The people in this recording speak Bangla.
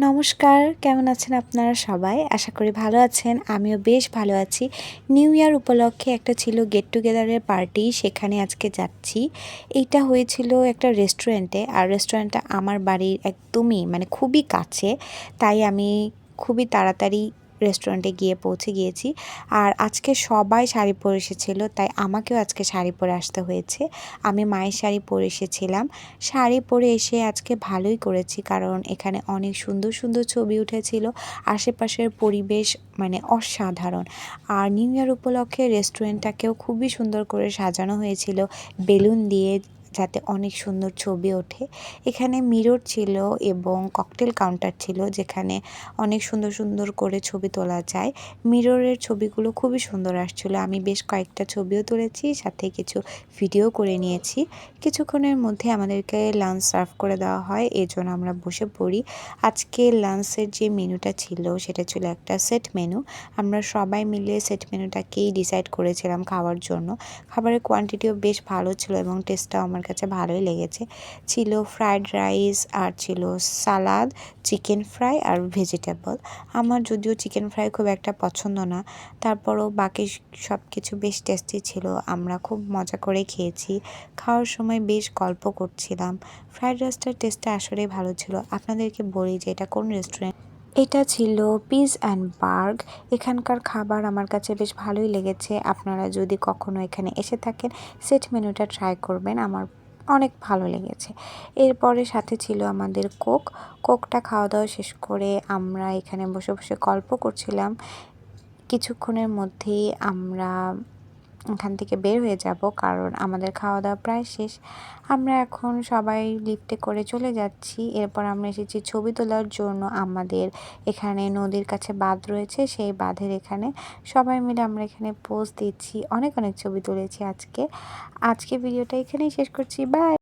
নমস্কার, কেমন আছেন আপনারা সবাই? আশা করি ভালো আছেন। আমিও বেশ ভালো আছি। নিউ ইয়ার উপলক্ষে একটা ছিল গেট টুগেদারের পার্টি, সেখানে আজকে যাচ্ছি। এইটা হয়েছিল একটা রেস্টুরেন্টে, আর রেস্টুরেন্টটা আমার বাড়ির একদমই খুবই কাছে। তাই আমি খুবই তাড়াতাড়ি রেস্টুরেন্টে গিয়ে পৌঁছে গিয়েছি। আর আজকে সবাই শাড়ি পরে এসেছিল, তাই আমাকেও আজকে শাড়ি পরে আসতে হয়েছে। আমি মায়ের শাড়ি পরে এসেছিলাম। শাড়ি পরে এসে আজকে ভালোই করেছি, কারণ এখানে অনেক সুন্দর সুন্দর ছবি উঠেছিল। আশেপাশের পরিবেশ অসাধারণ। আর নিউ ইয়ার উপলক্ষে রেস্টুরেন্টটাকেও খুবই সুন্দর করে সাজানো হয়েছিল বেলুন দিয়ে, যাতে অনেক সুন্দর ছবি ওঠে। এখানে মিরর ছিল এবং ককটেল কাউন্টার ছিল, যেখানে অনেক সুন্দর সুন্দর করে ছবি তোলা যায়। মিররের ছবিগুলো খুবই সুন্দর আসছিল। আমি বেশ কয়েকটা ছবিও তুলেছি, সাথে কিছু ভিডিও করে নিয়েছি। কিছুক্ষণের মধ্যে আমাদেরকে লাঞ্চ সার্ভ করে দেওয়া হয়, এজন্য আমরা বসে পড়ি। আজকে লাঞ্চের যে মেনুটা ছিল সেটা ছিল একটা সেট মেনু। আমরা সবাই মিলে সেট মেনুটাকেই ডিসাইড করেছিলাম খাওয়ার জন্য। খাবারের কোয়ান্টিটিও বেশ ভালো ছিল এবং টেস্টটাও আমার কাছে ভালোই লেগেছে। ছিল ফ্রায়েড রাইস, আর ছিল সালাদ, চিকেন ফ্রাই আর ভেজিটেবল। আমার যদিও চিকেন ফ্রাই খুব একটা পছন্দ না, তারপরও বাকি সব কিছু বেশ টেস্টি ছিল। আমরা খুব মজা করে খেয়েছি। খাওয়ার সময় বেশ গল্প করছিলাম। ফ্রায়েড রাইসটার টেস্টটা আসলেই ভালো ছিল। আপনাদেরকে বলি যে এটা কোন রেস্টুরেন্ট। এটা ছিল পিস অ্যান্ড বার্গ। এখানকার খাবার আমার কাছে বেশ ভালোই লেগেছে। আপনারা যদি কখনো এখানে এসে থাকেন, সেট মেনুটা ট্রাই করবেন। আমার অনেক ভালো লেগেছে। এরপরে সাথে ছিল আমাদের কোকটা খাওয়া দাওয়া শেষ করে আমরা এখানে বসে বসে গল্প করছিলাম। কিছুক্ষণের মধ্যেই আমরা এখান থেকে বের হয়ে যাব, কারণ আমাদের খাওয়া দাওয়া প্রায় শেষ। আমরা এখন সবাই লিফটে করে চলে যাচ্ছি। এরপর আমরা এসেছি ছবি তোলার জন্য। আমাদের এখানে নদীর কাছে বাঁধ রয়েছে, সেই বাঁধের এখানে সবাই মিলে আমরা এখানে পোজ দিচ্ছি। অনেক অনেক ছবি তুলেছি আজকে। ভিডিওটা এখানেই শেষ করছি। বাই।